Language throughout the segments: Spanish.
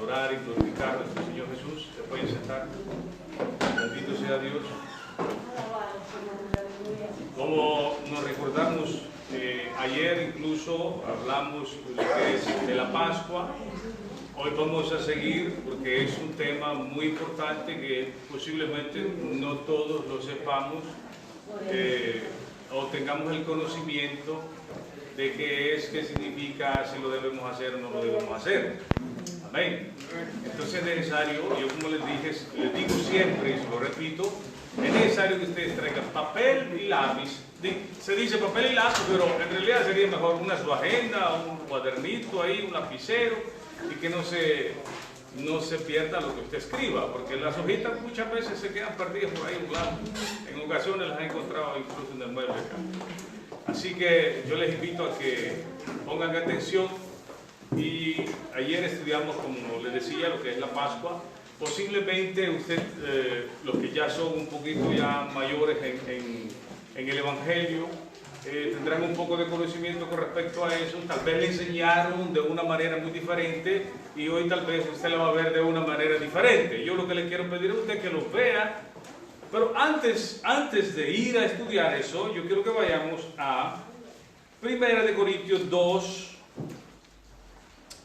adorar y glorificar a nuestro Señor Jesús. Se pueden sentar. Bendito sea Dios. Como nos recordamos, ayer incluso hablamos de lo que es de la Pascua. Hoy vamos a seguir porque es un tema muy importante que posiblemente no todos lo sepamos o tengamos el conocimiento de qué es, qué significa, si lo debemos hacer o no lo debemos hacer. Amén. Entonces es necesario, yo como les digo siempre y se lo repito, es necesario que ustedes traigan papel y lápiz. Se dice papel y lápiz, pero en realidad sería mejor una su agenda, un cuadernito ahí, un lapicero, y que no se pierda lo que usted escriba, porque las hojitas muchas veces se quedan perdidas por ahí en blanco. En ocasiones las he encontrado incluso en el mueble acá. Así que yo les invito a que pongan atención. Y ayer estudiamos, como les decía, lo que es la Pascua. Posiblemente usted, los que ya son un poquito ya mayores en el Evangelio, tendrán un poco de conocimiento con respecto a eso. Tal vez le enseñaron de una manera muy diferente y hoy tal vez usted la va a ver de una manera diferente. Yo lo que le quiero pedir a usted es que lo vea. Pero antes de ir a estudiar eso, yo quiero que vayamos a 1 Corintios 2.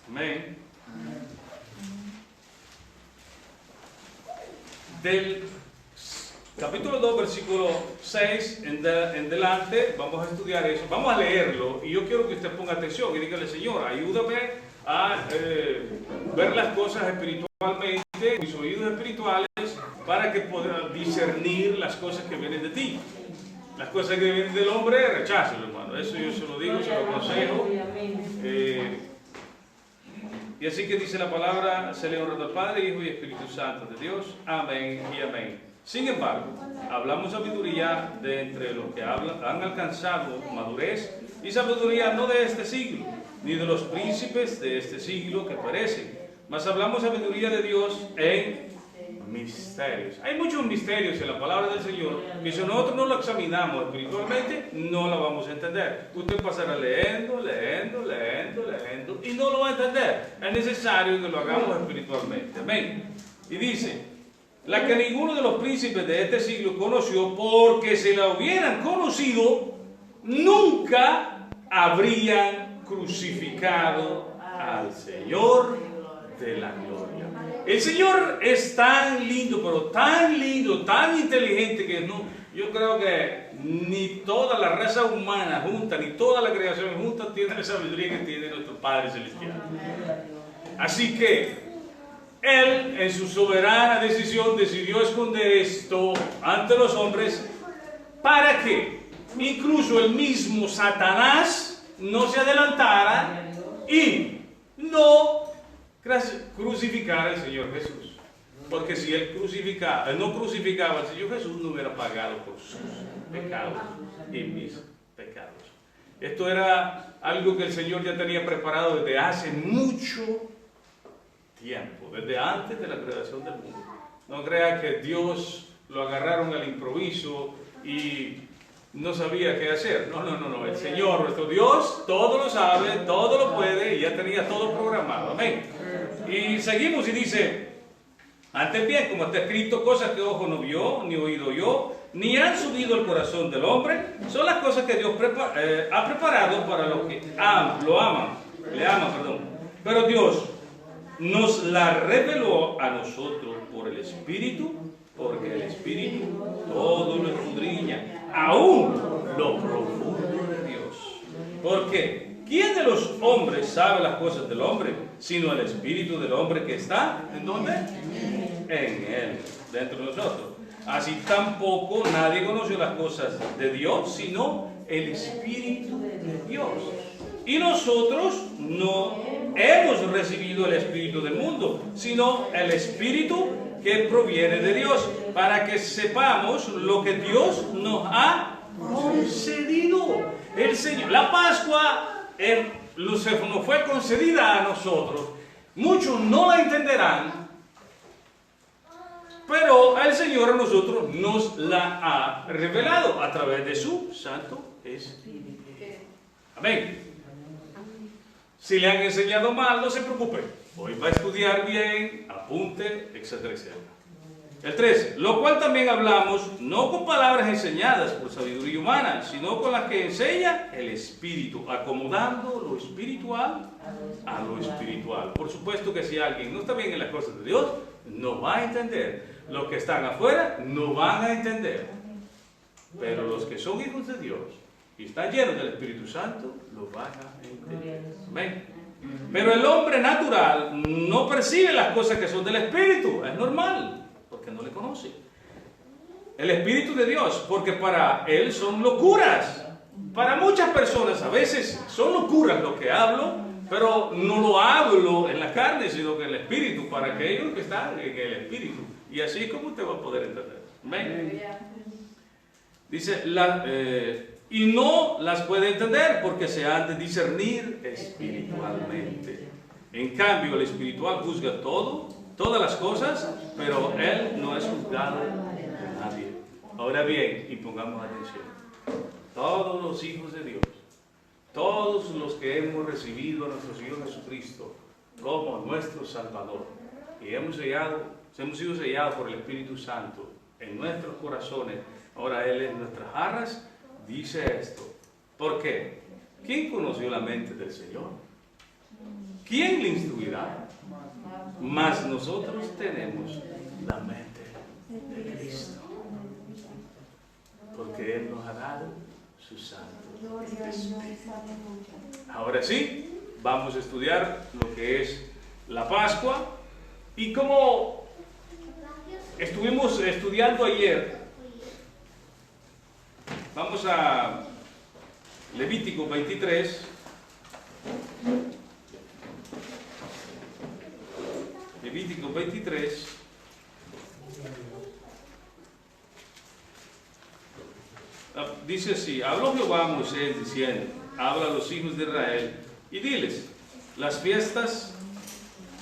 Amén. Del capítulo 2, versículo 6 en delante, vamos a estudiar eso. Vamos a leerlo y yo quiero que usted ponga atención y dígale: Señor, ayúdame a ver las cosas espiritualmente, mis oídos espirituales, para que pueda discernir las cosas que vienen de ti. Las cosas que vienen del hombre, rechácelo, hermano. Eso yo se lo digo, se lo aconsejo. Y así que dice la palabra: se le honra al Padre, Hijo y Espíritu Santo de Dios. Amén y amén. Sin embargo, hablamos sabiduría de entre los que han alcanzado madurez, y sabiduría no de este siglo, ni de los príncipes de este siglo que perecen, mas hablamos sabiduría de Dios en misterios. Hay muchos misterios en la palabra del Señor que si nosotros no lo examinamos espiritualmente, no la vamos a entender. Usted pasará leyendo y no lo va a entender. Es necesario que lo hagamos espiritualmente. Amén. Y dice: la que ninguno de los príncipes de este siglo conoció, porque si la hubieran conocido, nunca habrían crucificado al Señor de la gloria. El Señor es tan lindo, pero tan lindo, tan inteligente, que no, yo creo que ni toda la raza humana junta, ni toda la creación junta tiene la sabiduría que tiene nuestro Padre Celestial. Así que Él, en su soberana decisión, decidió esconder esto ante los hombres para que incluso el mismo Satanás no se adelantara y no crucificara al Señor Jesús. Porque si Él no crucificaba al Señor Jesús, no hubiera pagado por sus pecados y mis pecados. Esto era algo que el Señor ya tenía preparado desde hace mucho tiempo, desde antes de la creación del mundo. No crea que Dios lo agarraron al improviso y no sabía qué hacer. No. El Señor, nuestro Dios, todo lo sabe, todo lo puede y ya tenía todo programado. Amén. Y seguimos y dice: antes bien, como está escrito, cosas que ojo no vio, ni oído oyó, ni han subido al corazón del hombre, son las cosas que Dios ha preparado para los que le aman. Pero Dios nos la reveló a nosotros por el Espíritu, porque el Espíritu todo lo escudriña, aún lo profundo de Dios. Porque ¿quién de los hombres sabe las cosas del hombre, sino el Espíritu del hombre que está? ¿En dónde? En él, dentro de nosotros. Así tampoco nadie conoció las cosas de Dios, sino el Espíritu de Dios. Y nosotros no hemos recibido el Espíritu del mundo, sino el Espíritu que proviene de Dios, para que sepamos lo que Dios nos ha concedido. El Señor, la Pascua nos fue concedida a nosotros. Muchos no la entenderán, pero el Señor a nosotros nos la ha revelado a través de su Santo Espíritu. Amén. Si le han enseñado mal, no se preocupe. Hoy va a estudiar bien, apunte, etcétera, etcétera. El 13, lo cual también hablamos, no con palabras enseñadas por sabiduría humana, sino con las que enseña el Espíritu, acomodando lo espiritual a lo espiritual. Por supuesto que si alguien no está bien en las cosas de Dios, no va a entender. Los que están afuera no van a entender. Pero los que son hijos de Dios y están llenos del Espíritu Santo, lo van a entender. Amén. Pero el hombre natural no percibe las cosas que son del Espíritu, es normal, porque no le conoce. El Espíritu de Dios, porque para él son locuras. Para muchas personas a veces son locuras lo que hablo, pero no lo hablo en la carne, sino que en el Espíritu, para aquellos que están en el Espíritu. Y así es como usted va a poder entender. Amén. Dice, y no las puede entender porque se han de discernir espiritualmente. En cambio, el espiritual juzga todo, todas las cosas, pero él no es juzgado de nadie. Ahora bien, y pongamos atención, todos los hijos de Dios, todos los que hemos recibido a nuestro Señor Jesucristo como nuestro Salvador, y hemos sido sellados por el Espíritu Santo en nuestros corazones, ahora Él en nuestras arras, dice esto. ¿Por qué? ¿Quién conoció la mente del Señor? ¿Quién le instruirá? Mas nosotros tenemos la mente de Cristo, porque Él nos ha dado su Santo Espíritu. Ahora sí, vamos a estudiar lo que es la Pascua. Y como estuvimos estudiando ayer, vamos a Levítico 23. Levítico 23. Dice así: habló Jehová a Moisés diciendo, habla a los hijos de Israel y diles, las fiestas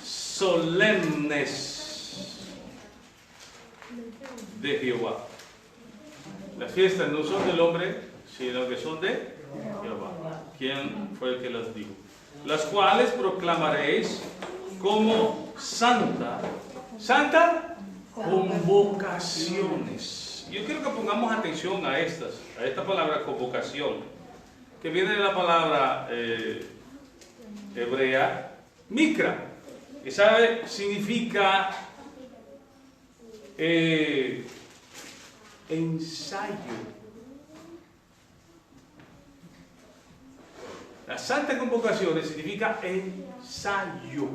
solemnes de Jehová. Las fiestas no son del hombre, sino que son de Jehová. ¿Quién fue el que las dijo? Las cuales proclamaréis como santa convocaciones. Yo quiero que pongamos atención a esta palabra convocación, que viene de la palabra hebrea mikra, que sabe significa ensayo. La santa convocación significa ensayo.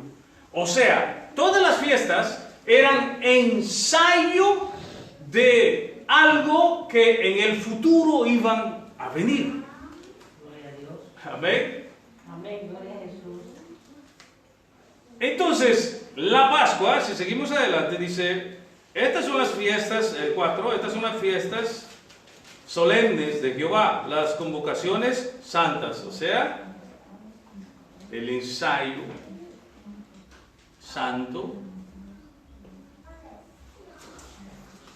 O sea, todas las fiestas eran ensayo de algo que en el futuro iban a venir. Gloria a Dios. Amén. Amén, gloria a Jesús. Entonces, la Pascua, si seguimos adelante, dice, estas son las fiestas, 4, estas son las fiestas solemnes de Jehová, las convocaciones santas, o sea, el ensayo santo,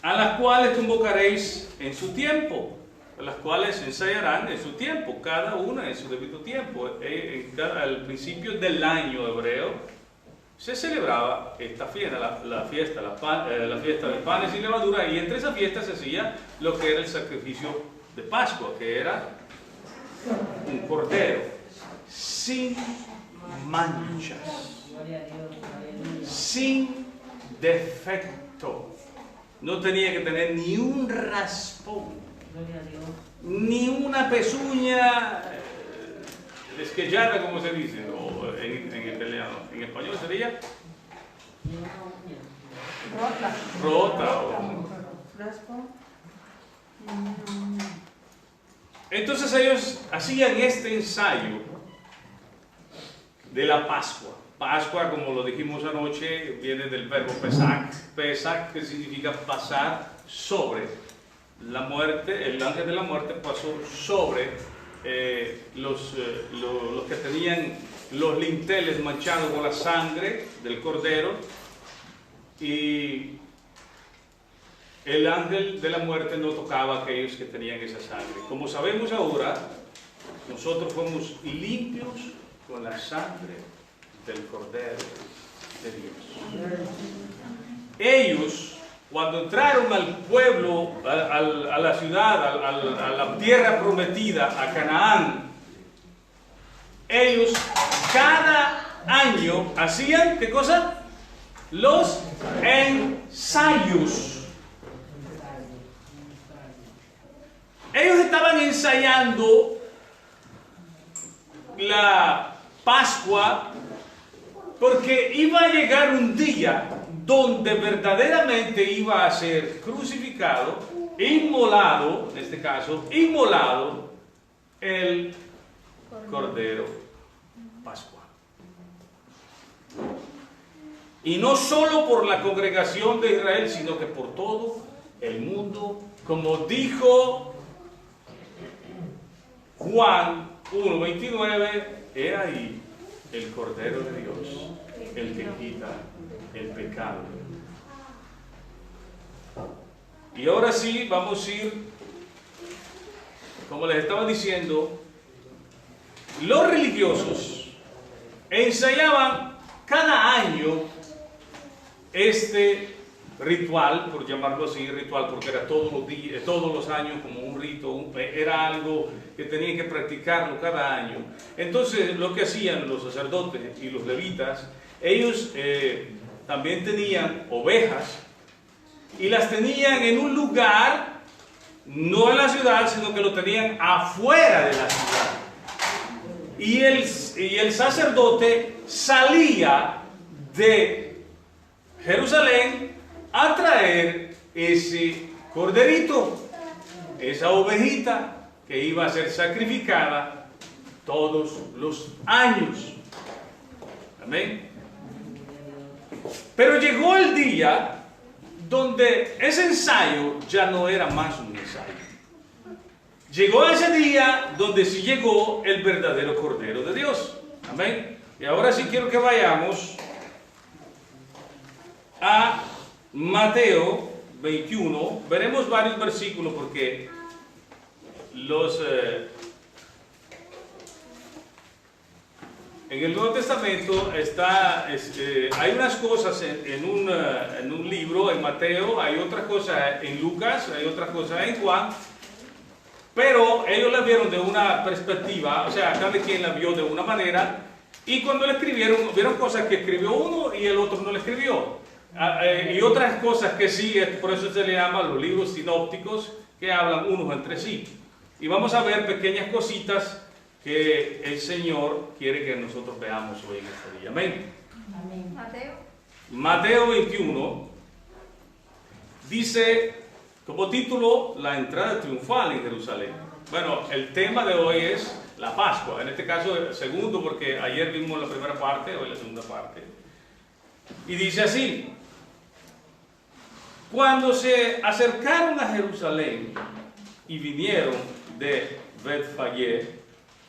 a las cuales convocaréis en su tiempo, a las cuales ensayarán en su tiempo, cada una en su debido tiempo. Al principio del año hebreo se celebraba esta fiesta, la fiesta de panes y levadura, y entre esas fiestas se hacía lo que era el sacrificio de Pascua, que era un cordero sin manchas, sin defecto. No tenía que tener ni un raspón, ni una pezuña desquellada, como se dice, o en italiano. En español sería rota. Entonces ellos hacían este ensayo de la Pascua. Pascua, como lo dijimos anoche, viene del verbo pesach. Pesach, que significa pasar sobre. La muerte, el ángel de la muerte pasó sobre los que tenían los linteles manchados con la sangre del cordero, y el ángel de la muerte no tocaba a aquellos que tenían esa sangre. Como sabemos ahora, nosotros fuimos limpios con la sangre del cordero. de Dios. Ellos, cuando entraron al pueblo, a la ciudad, a la tierra prometida, a Canaán, ellos cada año hacían, ¿qué cosa? Los ensayos. Ellos estaban ensayando la Pascua porque iba a llegar un día donde verdaderamente iba a ser crucificado, inmolado, en este caso, inmolado el Cordero Pascual. Y no solo por la congregación de Israel, sino que por todo el mundo, como dijo Juan 1:29, he ahí el Cordero de Dios, el que quita el pecado. Y ahora sí, vamos a ir, como les estaba diciendo, los religiosos ensayaban cada año este ritual, por llamarlo así, ritual, porque era todos los días, todos los años como un rito, era algo que tenían que practicarlo cada año. Entonces, lo que hacían los sacerdotes y los levitas, ellos también tenían ovejas y las tenían en un lugar, no en la ciudad, sino que lo tenían afuera de la ciudad. Y el sacerdote salía de Jerusalén a traer ese corderito, esa ovejita que iba a ser sacrificada todos los años. Amén. Pero llegó el día donde ese ensayo ya no era más un ensayo. Llegó ese día donde sí llegó el verdadero Cordero de Dios. Amén. Y ahora sí quiero que vayamos a Mateo 21. Veremos varios versículos porque en el Nuevo Testamento hay unas cosas en un libro, en Mateo, hay otras cosas en Lucas, hay otras cosas en Juan, pero ellos la vieron de una perspectiva, o sea, cada quien la vio de una manera, y cuando la escribieron, vieron cosas que escribió uno y el otro no la escribió. Y otras cosas que sí, por eso se le llama los libros sinópticos, que hablan unos entre sí. Y vamos a ver pequeñas cositas que el Señor quiere que nosotros veamos hoy en este día. Amén. Amén. Mateo 21 dice como título la entrada triunfal en Jerusalén. Bueno, el tema de hoy es la Pascua, en este caso el segundo, porque ayer vimos la primera parte, hoy la segunda parte. Y dice así: cuando se acercaron a Jerusalén y vinieron de Betfagé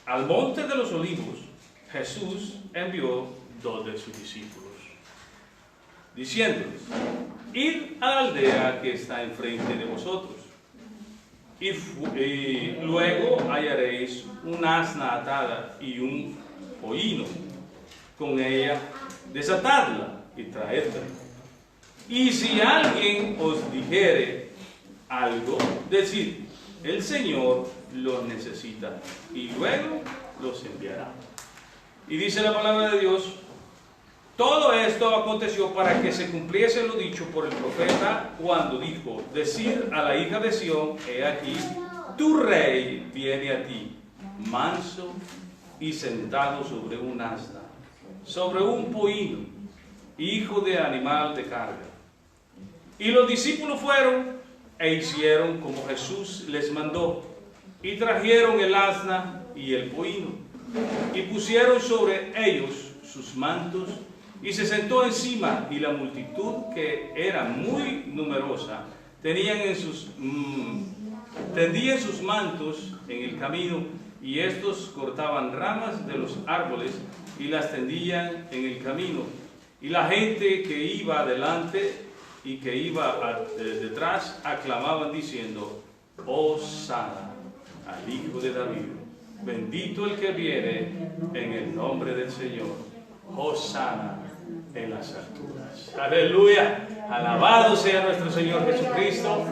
al monte de los olivos, Jesús envió 2 de sus discípulos, diciéndoles: id a la aldea que está enfrente de vosotros, y luego hallaréis un asna atada y un pollino con ella, desatadla y traedla. Y si alguien os dijere algo, decid: el Señor los necesita, y luego los enviará. Y dice la palabra de Dios: todo esto aconteció para que se cumpliese lo dicho por el profeta cuando dijo: decir a la hija de Sión, he aquí, tu rey viene a ti, manso y sentado sobre un asna, sobre un pollino, hijo de animal de carga. Y los discípulos fueron e hicieron como Jesús les mandó, y trajeron el asna y el pollino, y pusieron sobre ellos sus mantos, y se sentó encima, y la multitud, que era muy numerosa, tendían sus mantos en el camino, y estos cortaban ramas de los árboles y las tendían en el camino. Y la gente que iba adelante y que iba detrás aclamaban diciendo: Hosana al Hijo de David, bendito el que viene en el nombre del Señor, Hosana en las alturas. Aleluya. Alabado sea nuestro Señor Jesucristo.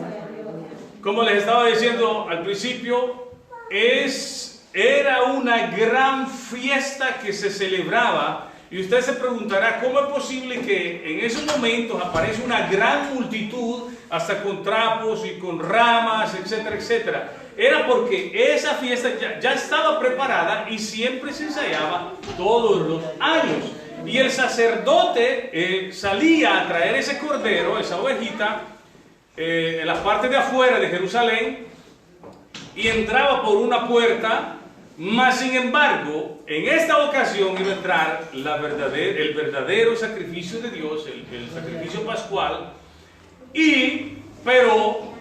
Como les estaba diciendo al principio, era una gran fiesta que se celebraba. Y usted se preguntará, ¿cómo es posible que en esos momentos aparece una gran multitud, hasta con trapos y con ramas, etcétera, etcétera? Era porque esa fiesta ya estaba preparada y siempre se ensayaba todos los años. Y el sacerdote salía a traer ese cordero, esa ovejita, en la parte de afuera de Jerusalén, y entraba por una puerta. Mas sin embargo, en esta ocasión iba a entrar el verdadero sacrificio de Dios, el sacrificio pascual, pero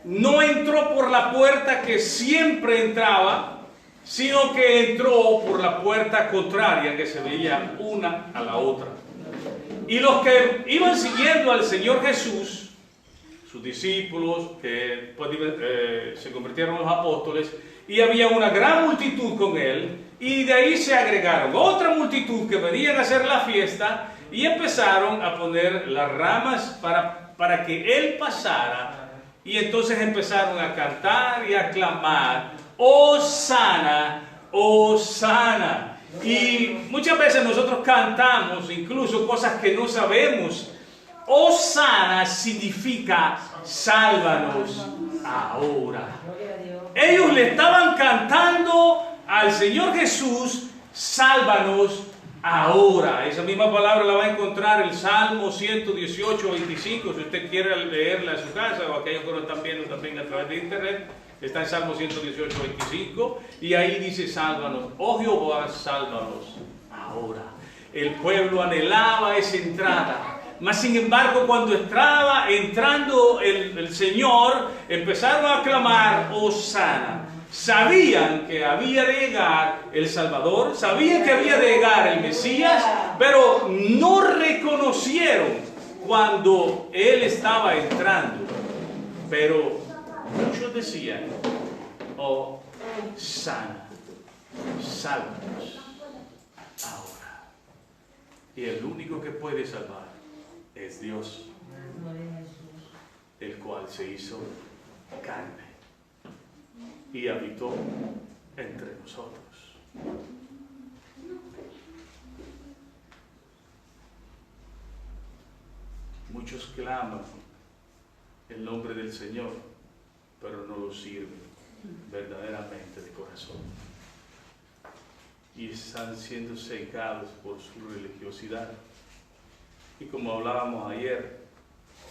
no entró por la puerta que siempre entraba, sino que entró por la puerta contraria, que se veía una a la otra. Y los que iban siguiendo al Señor Jesús, sus discípulos, que después se convirtieron en los apóstoles, y había una gran multitud con él, y de ahí se agregaron otra multitud que venían a hacer la fiesta, y empezaron a poner las ramas para que él pasara, y entonces empezaron a cantar y a clamar, Hosana, Hosana. Y muchas veces nosotros cantamos incluso cosas que no sabemos. Hosana significa sálvanos ahora. Ellos le estaban cantando al Señor Jesús, sálvanos ahora. Esa misma palabra la va a encontrar en el Salmo 118, 25, si usted quiere leerla en su casa, o aquellos que lo están viendo también a través de internet. Está en Salmo 118, 25, y ahí dice, sálvanos, oh Jehová, sálvanos ahora. El pueblo anhelaba esa entrada. Mas sin embargo, cuando estaba entrando el Señor, empezaron a clamar, Hosana. Sabían que había de llegar el Salvador, sabían que había de llegar el Mesías, pero no reconocieron cuando Él estaba entrando. Pero muchos decían, Hosana, sálvanos ahora. Y el único que puede salvar es Dios, el cual se hizo carne y habitó entre nosotros. Muchos claman el nombre del Señor, pero no lo sirven verdaderamente de corazón. Y están siendo cegados por su religiosidad. Y como hablábamos ayer,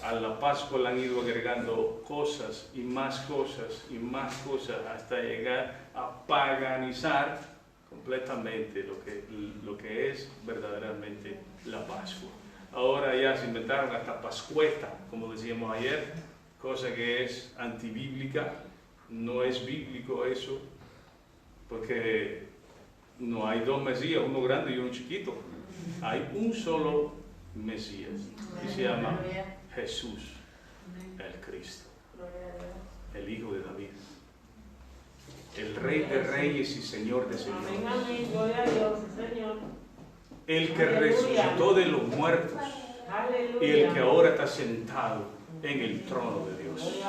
a la Pascua le han ido agregando cosas y más cosas y más cosas hasta llegar a paganizar completamente lo que es verdaderamente la Pascua. Ahora ya se inventaron hasta Pascueta, como decíamos ayer, cosa que es antibíblica. No es bíblico eso, porque no hay dos Mesías, uno grande y uno chiquito. Hay un solo Mesías, y se llama Jesús, el Cristo, el Hijo de David, el Rey de Reyes y Señor de Señores, el que resucitó de los muertos y el que ahora está sentado en el trono de Dios.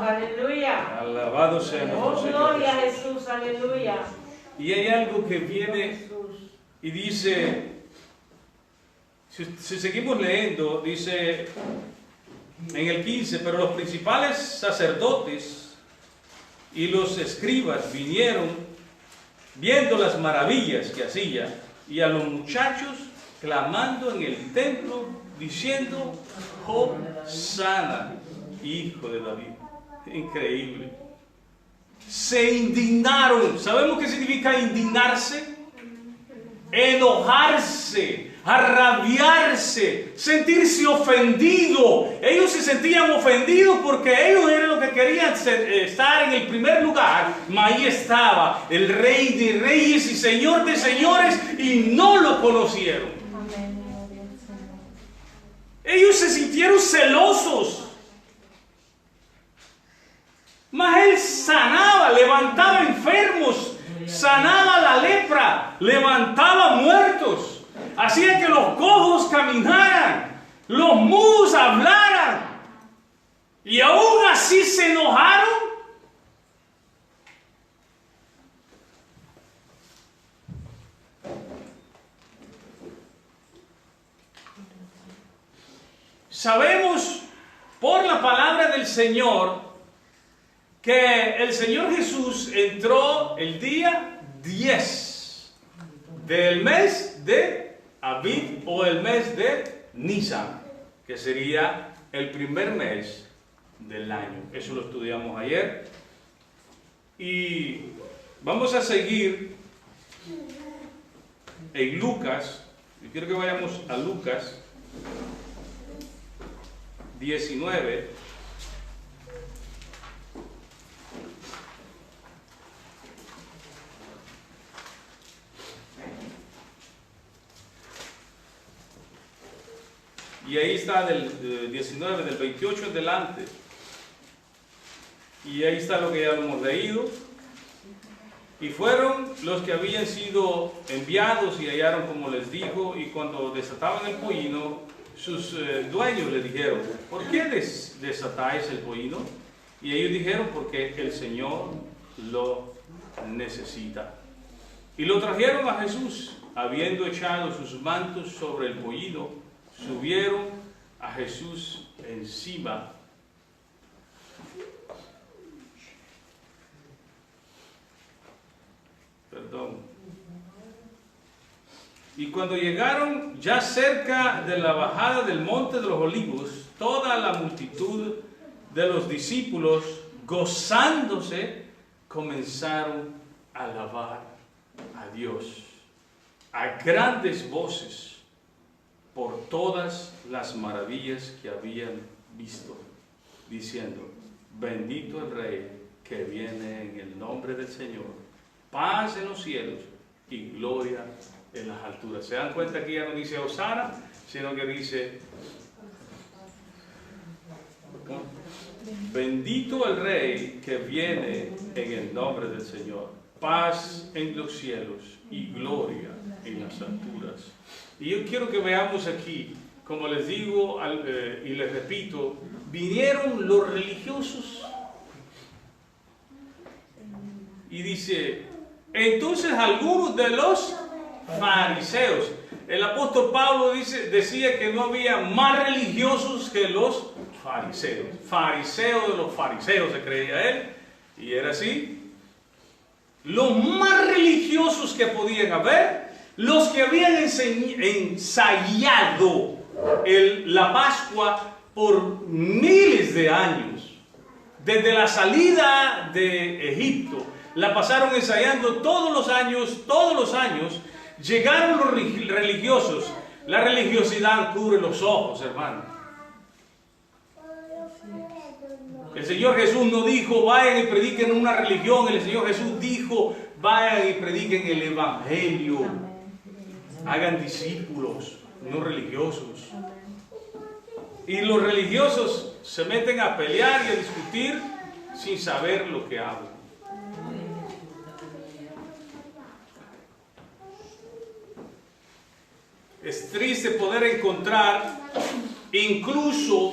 Aleluya. Alabado sea nuestro Señor. Gloria a Jesús, aleluya. Y hay algo que viene y dice, si seguimos leyendo, dice en el 15, pero los principales sacerdotes y los escribas vinieron viendo las maravillas que hacía, y a los muchachos clamando en el templo, diciendo, Hosana, Hijo de David. Increíble. Se indignaron. ¿Sabemos qué significa indignarse? Enojarse, arrabiarse, sentirse ofendido. Ellos se sentían ofendidos porque ellos eran los que querían estar en el primer lugar. Mas ahí estaba el Rey de Reyes y Señor de Señores, y no lo conocieron. Ellos se sintieron celosos. Mas Él sanaba, levantaba enfermos, sanaba la lepra, levantaba muertos. hacía que los cojos caminaran, los mudos hablaran, y aún así se enojaron. Sabemos por la palabra del Señor que el Señor Jesús entró el día 10 del mes de Abib o el mes de Nisan, que sería el primer mes del año. Eso lo estudiamos ayer. Y vamos a seguir en Lucas. Yo quiero que vayamos a Lucas 19. Y ahí está del 19, del 28 en adelante. Y ahí está lo que ya hemos leído. Y fueron los que habían sido enviados y hallaron como les dijo, y cuando desataban el pollino, sus dueños le dijeron, ¿por qué desatáis el pollino? Y ellos dijeron, porque el Señor lo necesita. Y lo trajeron a Jesús, habiendo echado sus mantos sobre el pollino, subieron a Jesús encima. Y cuando llegaron ya cerca de la bajada del monte de los olivos, toda la multitud de los discípulos, gozándose, comenzaron a alabar a Dios a grandes voces por todas las maravillas que habían visto, diciendo, bendito el Rey que viene en el nombre del Señor, paz en los cielos y gloria en las alturas. ¿Se dan cuenta que ya no dice Hosana, sino que dice bendito el Rey que viene en el nombre del Señor, paz en los cielos y gloria en las alturas? Y yo quiero que veamos aquí, como les digo y les repito, vinieron los religiosos y dice, entonces algunos de los fariseos. El apóstol Pablo decía que no había más religiosos que los fariseos. Fariseo de los fariseos se creía él, y era así. Los más religiosos que podían haber, los que habían ensayado la Pascua por miles de años, desde la salida de Egipto, la pasaron ensayando todos los años. Llegaron los religiosos. La religiosidad cubre los ojos, hermano. El Señor Jesús no dijo, vayan y prediquen una religión. El Señor Jesús dijo, vayan y prediquen el Evangelio. Hagan discípulos, no religiosos. Y los religiosos se meten a pelear y a discutir sin saber lo que hablan. Es triste poder encontrar incluso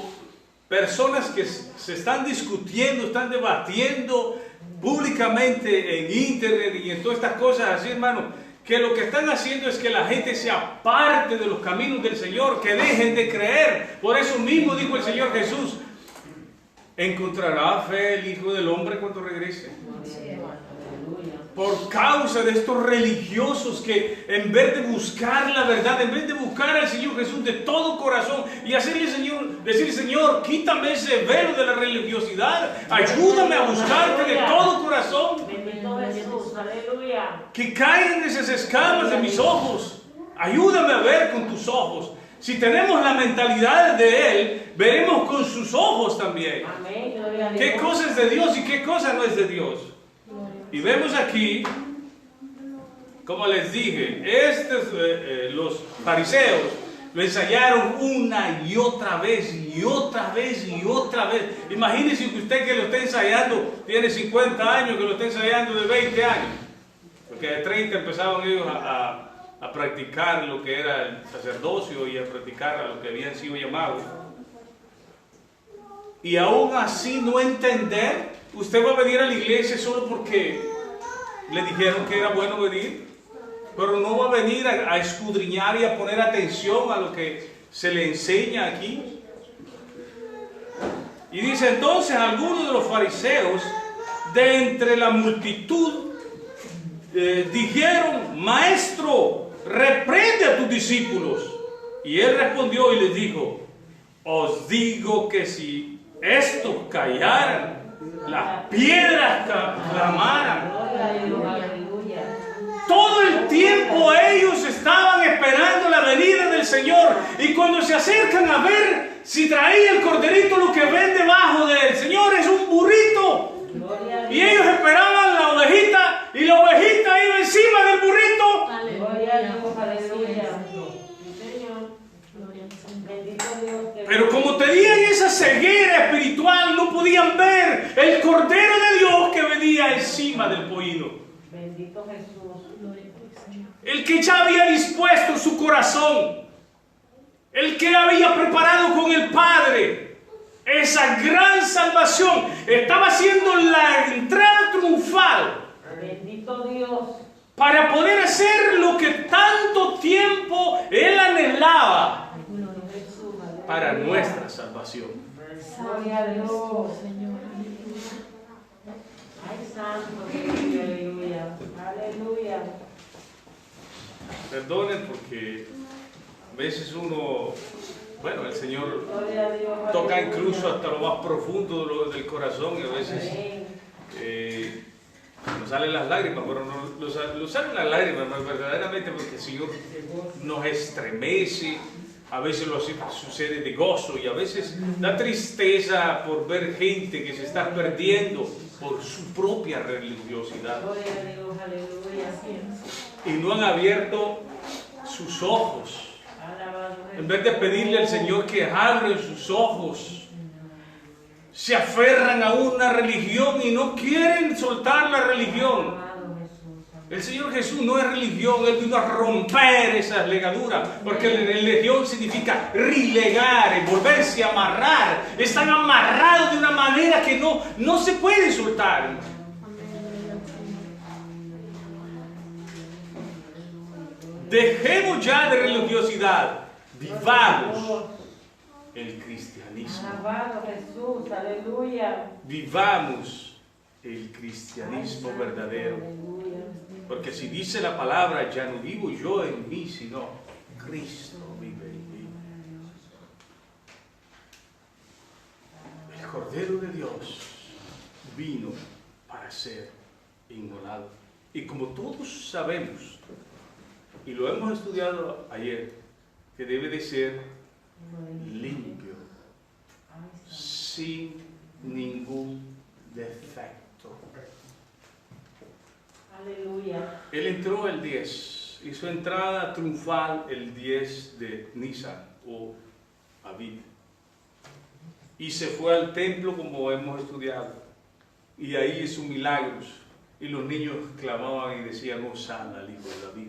personas que se están discutiendo, están debatiendo públicamente en internet y en todas estas cosas así, hermano, que lo que están haciendo es que la gente se aparte de los caminos del Señor, que dejen de creer. Por eso mismo dijo el Señor Jesús, ¿encontrará fe el Hijo del Hombre cuando regrese? Por causa de estos religiosos que en vez de buscar la verdad, en vez de buscar al Señor Jesús de todo corazón y decirle, Señor, quítame ese velo de la religiosidad, ayúdame a buscarte de todo corazón, Bendito Jesús, aleluya. que caigan esas escamas de mis ojos, ayúdame a ver con tus ojos. Si tenemos la mentalidad de Él, veremos con sus ojos también. Amén, gloria a Dios. ¿Qué cosa es de Dios y qué cosa no es de Dios? Y vemos aquí, como les dije, los fariseos lo ensayaron una y otra vez, y otra vez, y otra vez. Imagínense que usted que lo está ensayando, tiene 50 años, que lo está ensayando de 20 años. Porque de 30 empezaban ellos a a practicar lo que era el sacerdocio y a practicar a lo que habían sido llamados. Y aún así no entender, usted va a venir a la iglesia solo porque le dijeron que era bueno venir, pero no va a venir a escudriñar y a poner atención a lo que se le enseña aquí. Y dice entonces algunos de los fariseos de entre la multitud dijeron: Maestro, reprende a tus discípulos. Y él respondió y les dijo: os digo que si estos callaran, las piedras clamaran. Todo el tiempo ellos estaban esperando la venida del Señor, y cuando se acercan a ver si traía el corderito, lo que ven debajo del Señor es un burrito, y ellos esperaban la ovejita, y la ovejita iba encima del burrito. Pero como tenían esa ceguera espiritual, no podían ver el Cordero de Dios que venía encima del pollino. Bendito Jesús. El que ya había dispuesto su corazón, el que había preparado con el Padre esa gran salvación, estaba haciendo la entrada triunfal. Bendito Dios. Para poder hacer lo que tanto tiempo Él anhelaba para nuestra salvación. Gloria a Dios, Señor. Ay, santo, aleluya, aleluya. Perdonen porque a veces uno, bueno, el Señor Gloria a Dios, toca aleluya. incluso hasta lo más profundo del corazón, y a veces nos salen las lágrimas, pero nos salen las lágrimas verdaderamente porque el Señor nos estremece. A veces lo sucede de gozo, y a veces da tristeza por ver gente que se está perdiendo por su propia religiosidad. Gloria a Dios, aleluya. Y no han abierto sus ojos. Alabado En vez de pedirle al Señor que abra sus ojos, se aferran a una religión y no quieren soltar la religión. El Señor Jesús no es religión, Él vino a romper esas legaduras, porque religión significa rilegar, volverse a amarrar. Están amarrados de una manera que no se puede soltar. Dejemos ya de religiosidad, vivamos el cristianismo. Alabado Jesús, aleluya. Vivamos el cristianismo verdadero. Porque si dice la palabra, ya no vivo yo en mí, sino Cristo vive en mí. El Cordero de Dios vino para ser inmolado. Y como todos sabemos, y lo hemos estudiado ayer, que debe de ser limpio, sin ningún defecto. Aleluya. Él entró el 10, hizo entrada triunfal el 10 de Nisan o Aviv, y se fue al templo como hemos estudiado, y ahí hizo milagros, y los niños clamaban y decían: Hosana al Hijo de David.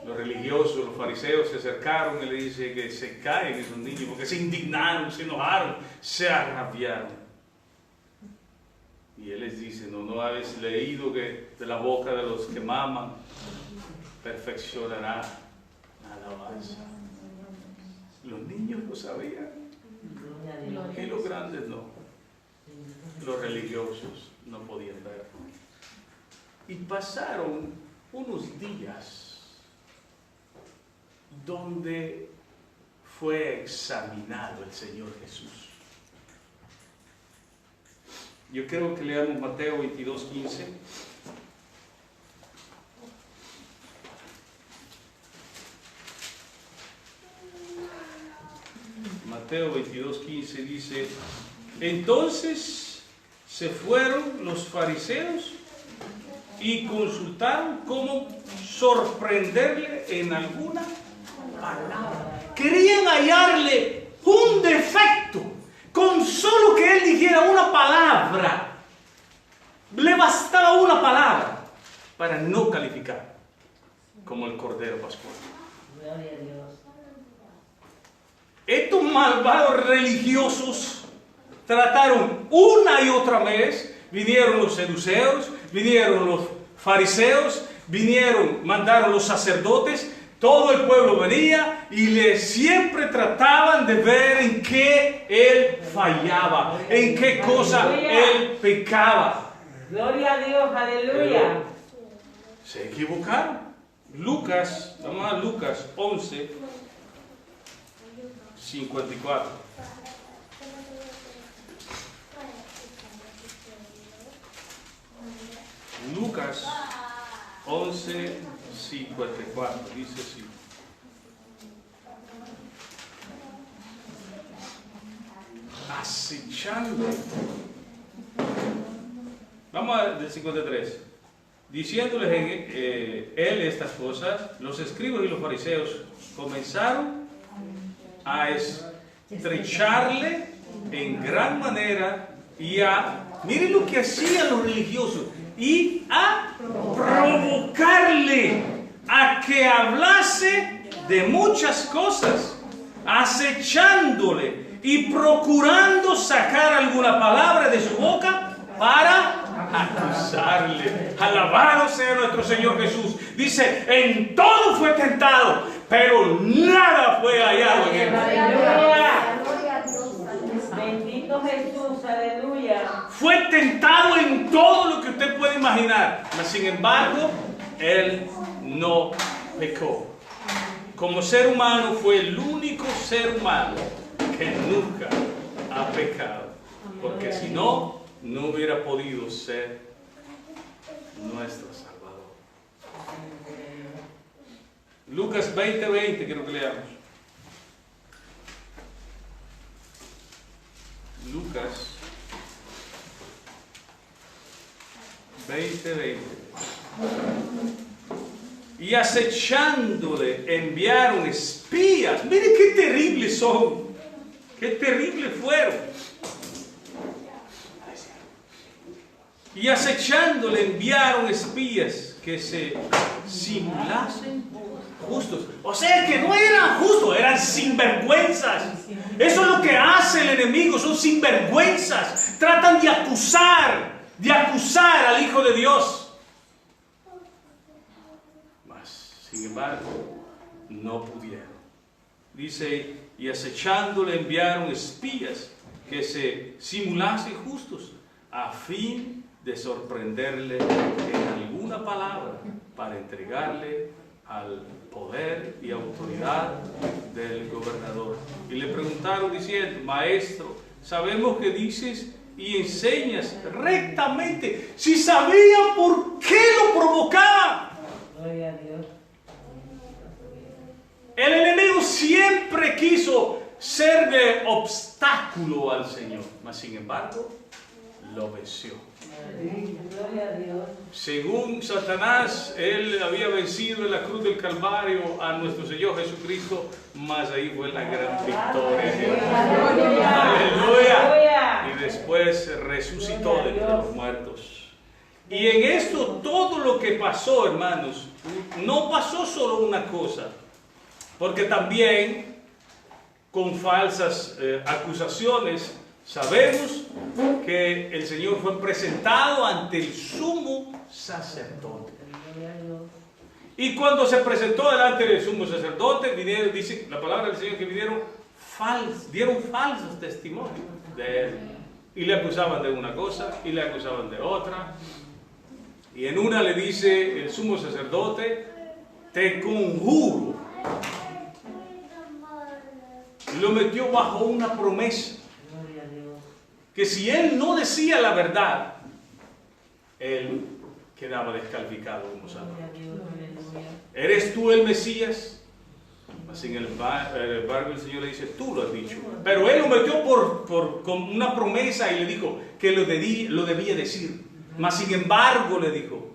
Los religiosos, los fariseos se acercaron y le dicen que se caen esos niños porque se indignaron, se enojaron, se arrabiaron. Y Él les dice: ¿No habéis leído que de la boca de los que maman perfeccionará la alabanza? Los niños lo sabían y los grandes no. Los religiosos no podían verlo. Y pasaron unos días donde fue examinado el Señor Jesús. Yo creo que leamos Mateo 22:15. Mateo 22:15 dice: entonces se fueron los fariseos y consultaron cómo sorprenderle en alguna palabra. Querían hallarle un defecto. Con solo que él dijera una palabra, le bastaba una palabra para no calificar. como el Cordero Pascual. Gloria a Dios. Estos malvados religiosos trataron una y otra vez, vinieron los saduceos, vinieron los fariseos, mandaron los sacerdotes, todo el pueblo venía y siempre trataban de ver en qué él fallaba, en qué cosa él pecaba. Gloria a Dios, aleluya. Pero se equivocaron. Lucas, vamos a Lucas 11, 54. Lucas 11, 54, dice así. Acechando. Vamos del 53. Diciéndoles él estas cosas, los escribas y los fariseos comenzaron a estrecharle en gran manera y miren lo que hacían los religiosos, y a provocarle a que hablase de muchas cosas, acechándole y procurando sacar alguna palabra de su boca para acusarle. Alabado sea nuestro Señor Jesús. Dice, en todo fue tentado, pero nada fue hallado en él. Aleluya. Bendito Jesús, aleluya. Fue tentado en todo lo que usted puede imaginar, mas sin embargo, él no pecó. Como ser humano fue el único ser humano que nunca ha pecado, porque si no, no hubiera podido ser nuestro Salvador. Lucas 20:20, quiero que leamos. Lucas 20:20. Y acechándole enviaron espías. Miren qué terribles son. Qué terribles fueron. Y acechándole enviaron espías que se simulasen justos. O sea que no eran justos, eran sinvergüenzas. Eso es lo que hace el enemigo, son sinvergüenzas. Tratan de acusar al Hijo de Dios. Sin embargo, no pudieron. Dice, y acechándole enviaron espías que se simulasen justos, a fin de sorprenderle en alguna palabra, para entregarle al poder y autoridad del gobernador. Y le preguntaron diciendo, Maestro, sabemos que dices y enseñas rectamente. Si sabían por qué lo provocaban. Gloria a Dios. El enemigo siempre quiso ser de obstáculo al Señor, mas sin embargo, lo venció. Gloria a Dios. Según Satanás, él había vencido en la cruz del Calvario a nuestro Señor Jesucristo, mas ahí fue la gran victoria. Aleluya. Y después resucitó de entre los muertos. Y en esto, todo lo que pasó, hermanos, no pasó solo una cosa. Porque también con falsas acusaciones sabemos que el Señor fue presentado ante el sumo sacerdote. Y cuando se presentó delante del sumo sacerdote, dice la palabra del Señor que dieron falsos testimonios de él. Y le acusaban de una cosa y le acusaban de otra. Y en una le dice el sumo sacerdote, te conjuro. Lo metió bajo una promesa, que si él no decía la verdad, él quedaba descalificado como Salvador. ¿Eres tú el Mesías? Sin embargo, el Señor le dice, tú lo has dicho. Pero él lo metió con una promesa y le dijo que lo debía decir. Mas sin embargo le dijo,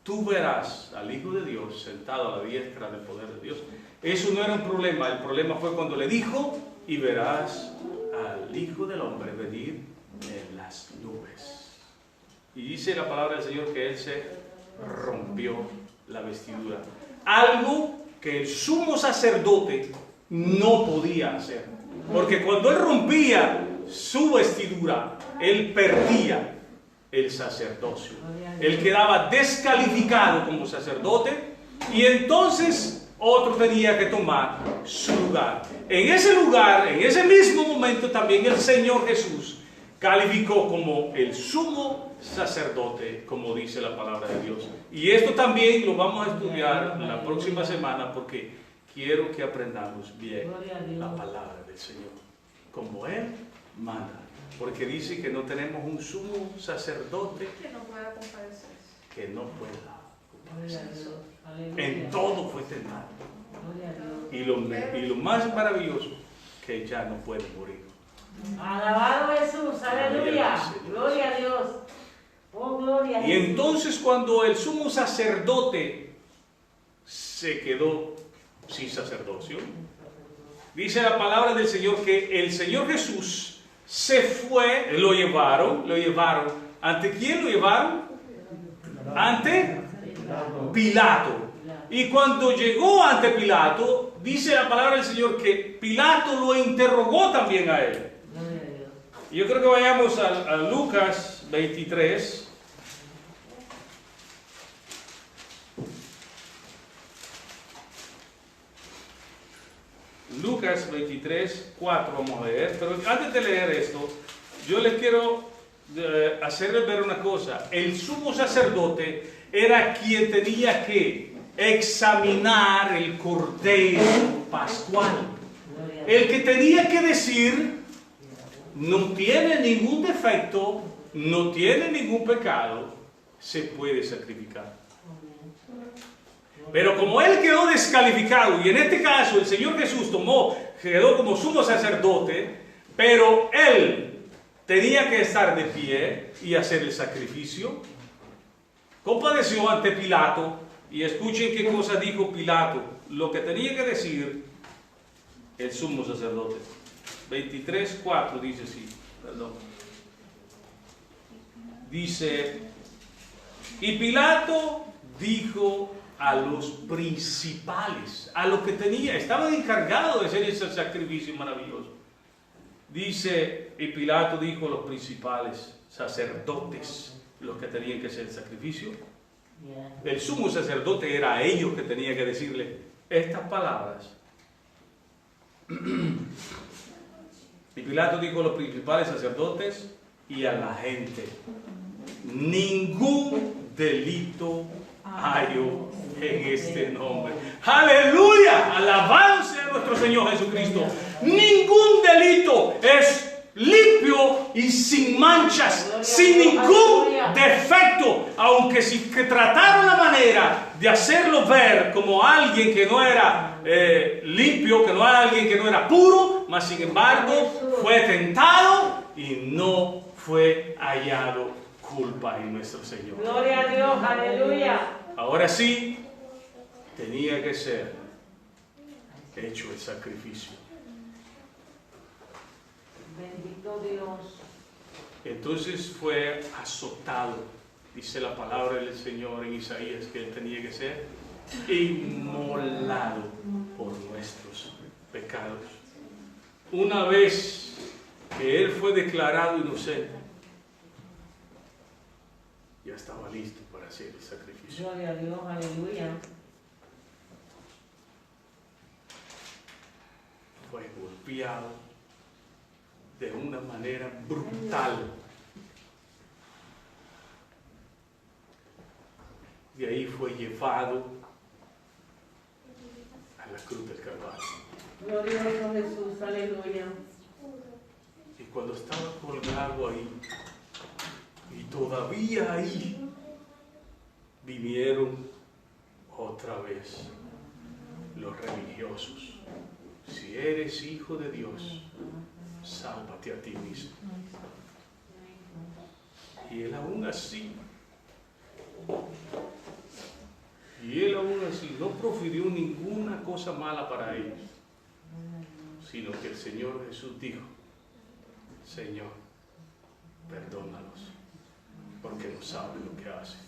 tú verás al Hijo de Dios sentado a la diestra del poder de Dios. Eso no era un problema. El problema fue cuando le dijo, y verás al Hijo del Hombre venir en las nubes. Y dice la palabra del Señor que él se rompió la vestidura. algo que el sumo sacerdote no podía hacer. Porque cuando él rompía su vestidura, él perdía el sacerdocio. Él quedaba descalificado como sacerdote y entonces otro tenía que tomar su lugar. En ese lugar, en ese mismo momento, también el Señor Jesús calificó como el sumo sacerdote, como dice la palabra de Dios. Y esto también lo vamos a estudiar la próxima semana porque quiero que aprendamos bien la palabra del Señor, como Él manda. Porque dice que no tenemos un sumo sacerdote Que no pueda compadecerse. que no pueda compadecerse. En todo fue tentado. Y lo más maravilloso, que ya no puede morir. Alabado Jesús, aleluya. Gloria a Dios. Oh, gloria a Y Jesús. entonces cuando el sumo sacerdote se quedó sin sacerdocio, dice la palabra del Señor que el Señor Jesús se fue, lo llevaron. ¿Ante quién lo llevaron? Ante Pilato. Y cuando llegó ante Pilato, dice la palabra del Señor que Pilato lo interrogó también a él. Yo creo que vayamos a Lucas 23. Lucas 23, 4 vamos a leer. Pero antes de leer esto, yo les quiero hacerles ver una cosa. El sumo sacerdote era quien tenía que examinar el cordero pascual. El que tenía que decir, no tiene ningún defecto, no tiene ningún pecado, se puede sacrificar. Pero como él quedó descalificado, y en este caso el Señor Jesús quedó como sumo sacerdote, pero él tenía que estar de pie y hacer el sacrificio, compadeció ante Pilato, y escuchen qué cosa dijo Pilato, lo que tenía que decir el sumo sacerdote. 23:4 dice así, perdón. Dice, y Pilato dijo a los principales, a los que estaban encargados de hacer ese sacrificio maravilloso. Dice, y Pilato dijo a los principales sacerdotes, los que tenían que hacer el sacrificio. El sumo sacerdote era a ellos que tenía que decirle estas palabras. Y Pilato dijo a los principales sacerdotes y a la gente, ningún delito hallo en este nombre. ¡Aleluya! Alabado sea nuestro Señor Jesucristo. Ningún delito, es limpio y sin manchas, sin ningún defecto, aunque si que trataron la manera de hacerlo ver como alguien que no era limpio, que no era alguien que no era puro, mas sin embargo fue tentado y no fue hallado culpa en nuestro Señor. Gloria a Dios, aleluya. Ahora sí, tenía que ser hecho el sacrificio. Bendito Dios. Entonces fue azotado, dice la palabra del Señor en Isaías, que él tenía que ser inmolado por nuestros pecados. Una vez que él fue declarado inocente, ya estaba listo para hacer el sacrificio. Gloria a Dios, aleluya. Fue golpeado de una manera brutal. De ahí fue llevado a la cruz del Calvario. Glorioso Jesús, aleluya. Y cuando estaba colgado ahí, y todavía ahí, vinieron otra vez los religiosos. Si eres hijo de Dios, sálvate a ti mismo. Y él aún así no profirió ninguna cosa mala para ellos, sino que el Señor Jesús dijo, Señor, perdónalos, porque no saben lo que hacen.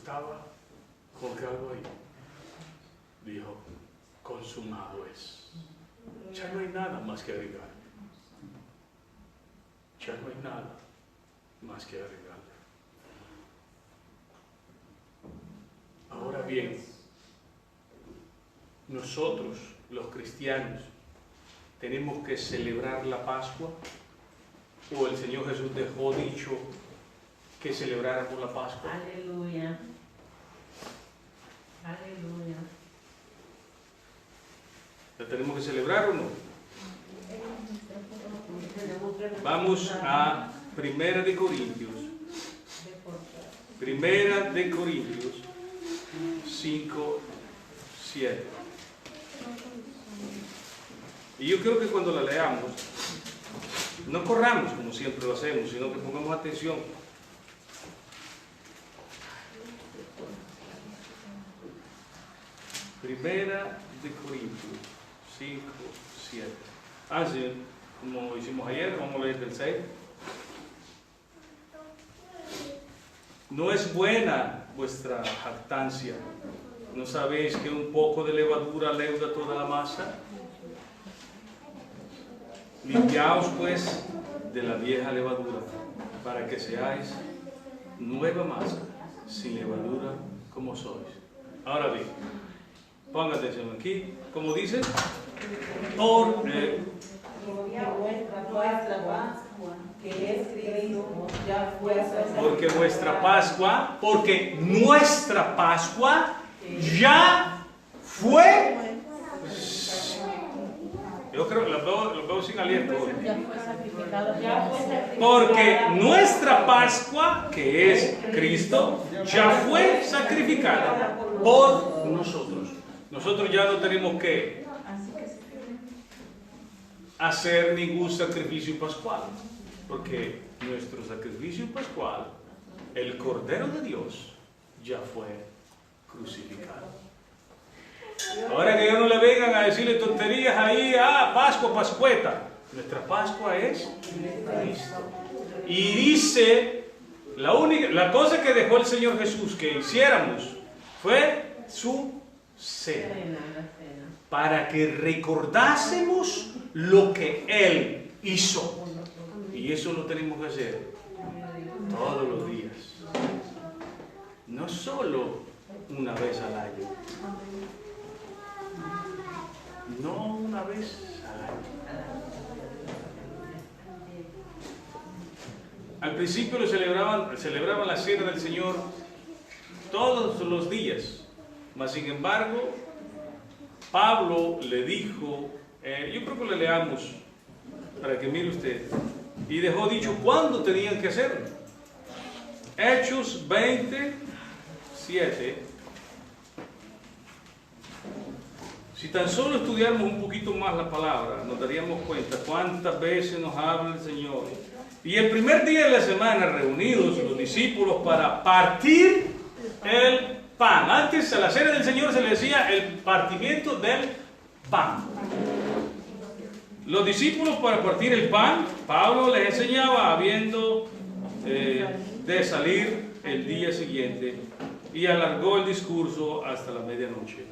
estaba colgado ahí, dijo, consumado es. Ya no hay nada más que agregar. Ya no hay nada más que agregar. Ahora bien, nosotros, los cristianos, tenemos que celebrar la Pascua, o el Señor Jesús dejó dicho que celebráramos la Pascua. Aleluya. Aleluya. ¿La tenemos que celebrar o no? Vamos a Primera de Corintios. Primera de Corintios 5, 7. Y yo creo que cuando la leamos, no corramos como siempre lo hacemos, sino que pongamos atención. Primera de Corintios 5, 7. Así como hicimos ayer, vamos a leer del 6. No es buena vuestra jactancia. ¿No sabéis que un poco de levadura leuda toda la masa? Limpiaos pues de la vieja levadura, para que seáis nueva masa, sin levadura como sois. Ahora bien, ponga atención aquí, como dice, porque nuestra Pascua ya fue. Yo creo que lo veo sin aliento hoy. Porque nuestra Pascua, que es Cristo, ya fue sacrificada por nosotros. Nosotros ya no tenemos que hacer ningún sacrificio pascual, porque nuestro sacrificio pascual, el Cordero de Dios, ya fue crucificado. Ahora que ya no le vengan a decirle tonterías ahí, Pascua, Pascueta. Nuestra Pascua es Cristo. Y dice, la cosa que dejó el Señor Jesús que hiciéramos fue su cena, para que recordásemos lo que Él hizo. Y eso lo tenemos que hacer todos los días, no solo una vez al año, no una vez al año. Al principio celebraban la cena del Señor todos los días, mas sin embargo Pablo le dijo, yo creo que le leamos para que mire usted, y dejó dicho cuándo tenían que hacerlo. Hechos 27. Si tan solo estudiáramos un poquito más la palabra, nos daríamos cuenta cuántas veces nos habla el Señor. Y el primer día de la semana, reunidos los discípulos para partir el pan. Antes, a la cena del Señor se le decía el partimiento del pan. Los discípulos, para partir el pan, Pablo les enseñaba habiendo de salir el día siguiente, y alargó el discurso hasta la medianoche.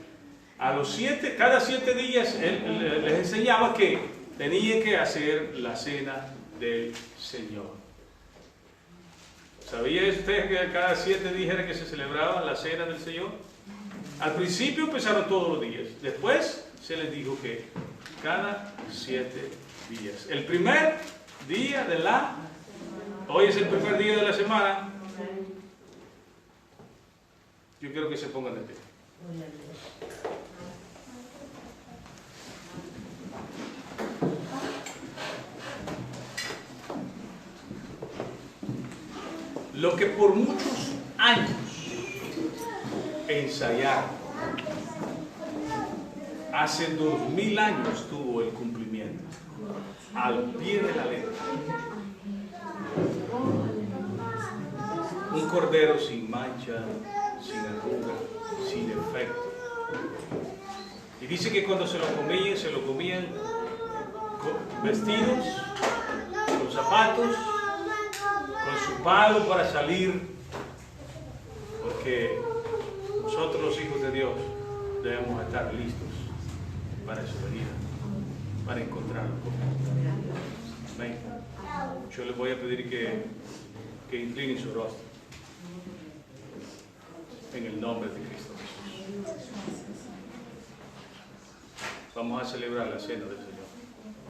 Cada 7 días él les enseñaba que tenían que hacer la cena del Señor. ¿Sabía usted que cada 7 días era que se celebraba la cena del Señor? Al principio empezaron todos los días, después se les dijo que cada 7 días. El primer día hoy es el primer día de la semana. Yo quiero que se pongan de pie. Lo que por muchos años ensayaron, hace 2000 años tuvo el cumplimiento, al pie de la letra. Un cordero sin mancha, sin arruga, sin defecto. Y dice que cuando se lo comían vestidos, con zapatos, con su palo para salir, porque que nosotros los hijos de Dios debemos estar listos para su venida, para encontrarlo. Amén. Yo les voy a pedir que inclinen su rostro en el nombre de Cristo Jesús. Vamos a celebrar la cena del Señor.